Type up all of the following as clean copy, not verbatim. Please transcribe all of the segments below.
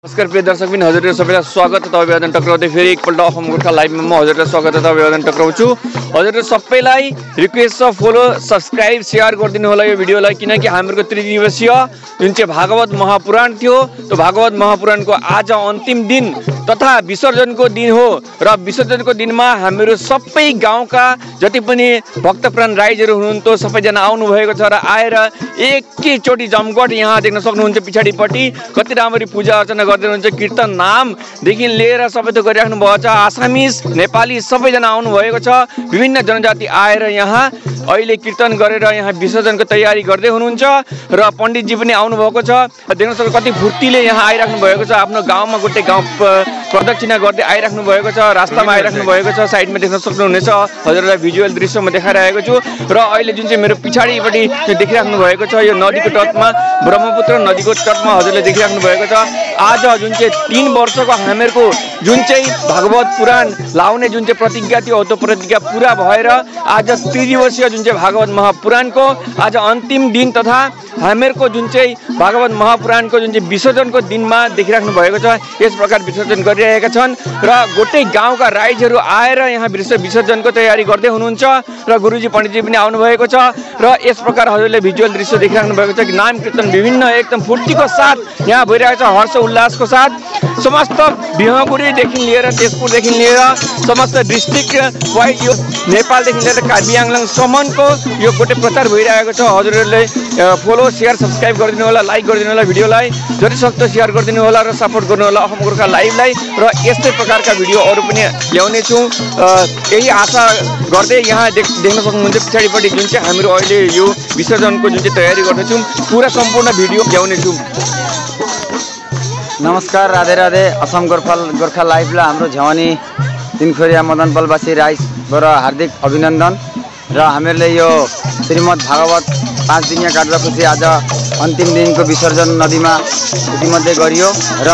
नमस्कार प्रिय दर्शकबिन हजुरहरु सबैलाई स्वागत छ तपाईहरुलाई टक्राउँदै फेरि एकपल्ट अफम गोर्खा लाइभमा म हजुरहरुलाई स्वागत छ तपाईहरुलाई टक्राउँछु हजुरहरु सबैलाई रिक्वेस्ट छ फलो सब्स्क्राइब शेयर गरिदिनु होला यो भिडियोलाई किनकि हाम्रो त्रिदिवसीय जुन चाहिँ भागवत महापुराण थियो त्यो भागवत महापुराणको आज अन्तिम दिन तथा विसर्जनको दिन हो र विसर्जनको दिनमा हाम्रो सबै गाउँका जति पनि भक्तप्राण राईजहरु हुनुहुन्छ सबैजना आउनु भएको छ र आएर एकैचोटी जमघट यहाँ देख्न सक्नुहुन्छ पिछाडीपट्टि कति राम्ररी पूजा अर्चना गर्दै हुनुहुन्छ कीर्तन नामदेखि लिएर सबै त गरिराख्नु भएको छ आसामिज नेपाली सबैजना आउनु भएको छ विभिन्न जनजाति आएर यहाँ अहिले कीर्तन गरेर यहाँ विसर्जनको तयारी गर्दै हुनुहुन्छ र पण्डितजी पनि आउनु भएको छ देख्न सक्नुहुन्छ कति फुर्तीले यहाँ आइराख्नु भएको छ आफ्नो गाउँमा गोटे गाउँ प्रदक्षिणा गर्दै आइराख्नु भएको छ रास्तामा आइराख्नु भएको छ साइडमा देख्न सक्नुहुनेछ हजुरलाई भिजुअल दृश्यमा देखाइरहेको छु र अहिले जुन चाहिँ मेरो पिछाडीपट्टि देखिराख्नु भएको छ यो नदीको तटमा ब्रह्मपुत्र नदीको तटमा हजुरले देखिराख्नु भएको छ आज जुन चाहिँ 3 वर्षको हामीहरूको जुन चाहिँ भागवत पुराण लाउने जुन चाहिँ प्रतिज्ञा थियो त्यो प्रतिज्ञा पूरा भएर आज त्रिदिवसीय जुन चाहिँ भागवत महापुराणको आज अन्तिम दिन तथा हामीहरूको जुन चाहिँ भागवत महापुराणको जुन चाहिँ विसर्जनको दिनमा देखिराख्नु भएको छ यस प्रकार विसर्जन गरिरहेका छन् र गोटे गाउँका राईजहरु आएर यहाँ विसर्जनको तयारी गर्दै हुनुहुन्छ र गुरुजी पण्डितजी पनि आउनु भएको छ र यस प्रकार हजुरले भिजुअल दृश्य देखिराख्नु भएको छ कि नाम कीर्तन विभिन्न एकदम फुर्तीको साथ यहाँ भइरहेको छ हर्ष उल्लासको साथ समस्त बिहागुडीदेखि लिएर तेजपुरदेखि लिएर समस्त डिस्ट्रिक्ट वाइड यो नेपालदेखि लिएर कार्बी आङ्लाङसम्मको यो गोटे प्रचार भइरहेको छ हजुरहरूले फलो शेयर सब्स्क्राइब गरिदिनु होला लाइक गरिदिनु होला भिडियोलाई जति सक्दो शेयर गरिदिनु होला र सपोर्ट गर्नु होला अफम गोर्खा लाइभलाई र यस्तै प्रकारका भिडियो अरू पनि ल्याउने छु यही आशा गर्दै यहाँ देख्न सक्नुहुन्छ पछाडिपट्टि जुन चाहिँ हाम्रो अहिले यो विसर्जनको जुन चाहिँ तयारी गर्दैछौँ पुरा सम्पूर्ण भिडियो ल्याउने छु नमस्कार राधे राधे असम गोर्खा लाइभलाई हाम्रो झ्यावानी तिनखोरिया मदनपलवासी राईबाट हार्दिक अभिनन्दन र हामीहरूले यो श्रीमद् भागवत 5 दिनिया कार्यसूची आज अन्तिम दिनको विसर्जन नदीमा इतिमध्ये गरियो र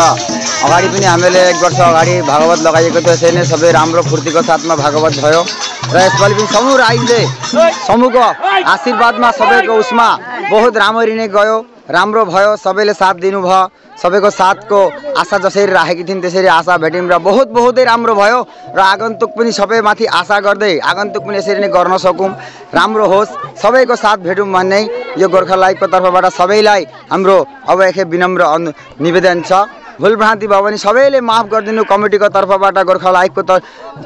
अगाडि पनि हामीले 1 वर्ष अगाडि भागवत लगाइएको थियो त्यसै नै सबै राम्रो फुर्तीको साथमा भागवत भयो र यसपालि पनि समूह राईले समूहको आशीर्वादमा सबैको उसमा बहुत राम्ररी नै गयो राम्रो भयो सबैले साथ दिनुभयो सबैको साथको आशा जसरी राखेकी थिइन् त्यसरी आशा भेट्यौँ र बहुतै राम्रो भयो र आगन्तुक पनि सबैमाथि आशा गर्दै आगन्तुक पनि यसरी नै गर्न सकौँ राम्रो होस् सबैको साथ भेटौँ भन्ने यो गोर्खा लाइभको तर्फबाट सबैलाई हाम्रो अब एक विनम्र निवेदन छ भुलभ्रान्ति भयो भने सबैले माफ गरिदिनु कमिटीको तर्फबाट गोर्खा लाइभको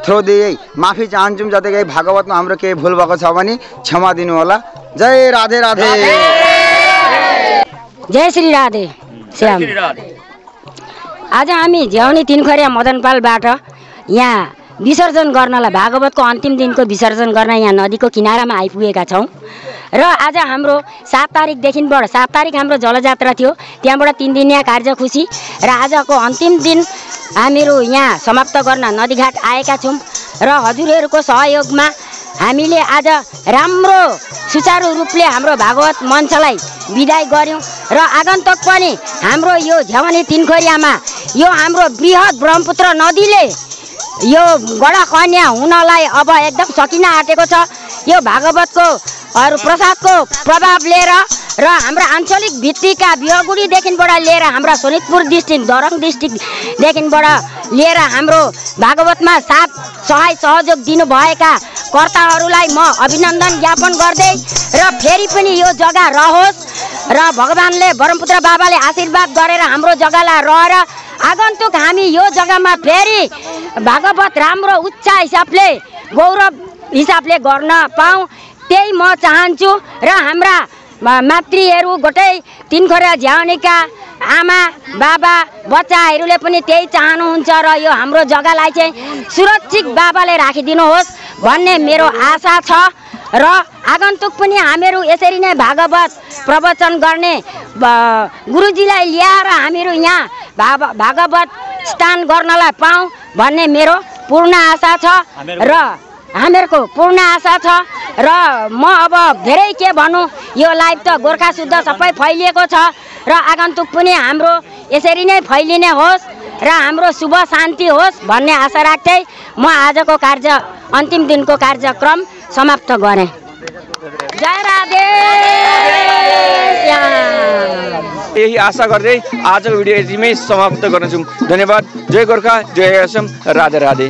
थ्रो दिए माफी चाहन्छौँ जतिकै भागवतमा हाम्रो केही भुल भएको छ भने क्षमा दिनु होला जय राधे राधे जय श्री राधे श्याम आज हामी झ्याउनी तिनखोरिया मदनपालबाट यहाँ विसर्जन गर्नलाई भागवतको अन्तिम दिनको विसर्जन गर्न यहाँ नदीको किनारामा आइपुगेका छौँ र आज हाम्रो 7 तारिकदेखिबाट 7 तारिक हाम्रो जलजात्रा थियो त्यहाँबाट 3 दिनिया कार्यसूची र आजको अन्तिम दिन हामीहरू यहाँ समाप्त गर्न नदीघाट आएका छौँ र हजुरहरूको सहयोगमा हामीले आज राम्रो सुचारू रूपले हाम्रो भागवत मञ्चलाई बिदाई गर्यौं र आगन्तुक पनि हाम्रो यो झ्यावानी तिनखोरियामा यो हाम्रो बृहत ब्रह्मपुत्र नदीले यो बडा कन्या हुनलाई अब एकदम सकिन आँटेको छ यो भागवतको प्रसादको प्रभाव लिएर र हाम्रो आञ्चलिक भित्तिका बिहागुडीदेखिबाट लिएर हाम्रा सोनितपुर डिस्ट्रिक्ट दरङ डिस्ट्रिक्टदेखिबाट लिएर हाम्रो भागवतमा साथ सहाय सहयोग दिनुभएका कर्ताहरूलाई म अभिनन्दन ज्ञापन गर्दै र फेरि पनि यो जग्गा रहोस् र भगवानले ब्रह्मपुत्र बाबाले आशीर्वाद गरेर हाम्रो जग्गालाई रहेर आगन्तुक हामी यो जग्गामा फेरि भागवत राम्रो उच्च हिसाबले गौरव हिसाबले गर्न पाऊँ त्यही म चाहन्छु र हाम्रा मातृहरू गोटै तिनखोरिया झ्याउनीका आमा बाबा बच्चाहरूले पनि त्यही चाहनुहुन्छ र यो हाम्रो जग्गालाई चाहिँ सुरक्षित बाबाले राखिदिनुहोस् भन्ने मेरो आशा छ र आगन्तुक पनि हामीहरू यसरी नै भागवत प्रवचन गर्ने गुरुजीलाई ल्याएर हामीहरू यहाँ भागवत स्थान गर्नलाई पाऊँ भन्ने मेरो पूर्ण आशा छ र हामीहरूको पूर्ण आशा छ र म अब धेरै के भनौँ यो लाइभ त गोर्खा शुद्ध सबै फैलिएको छ र आगन्तुक पनि हाम्रो यसरी नै फैलिने होस् र हाम्रो शुभ शान्ति होस् भन्ने आशा राख्दै म आजको अन्तिम दिनको कार्यक्रम समाप्त गरेँ जय राधे श्याम यही आशा गर्दै आजको भिडियो यतिमै समाप्त गर्नेछौँ। धन्यवाद। जय गोर्खा, जय असम, राधे राधे।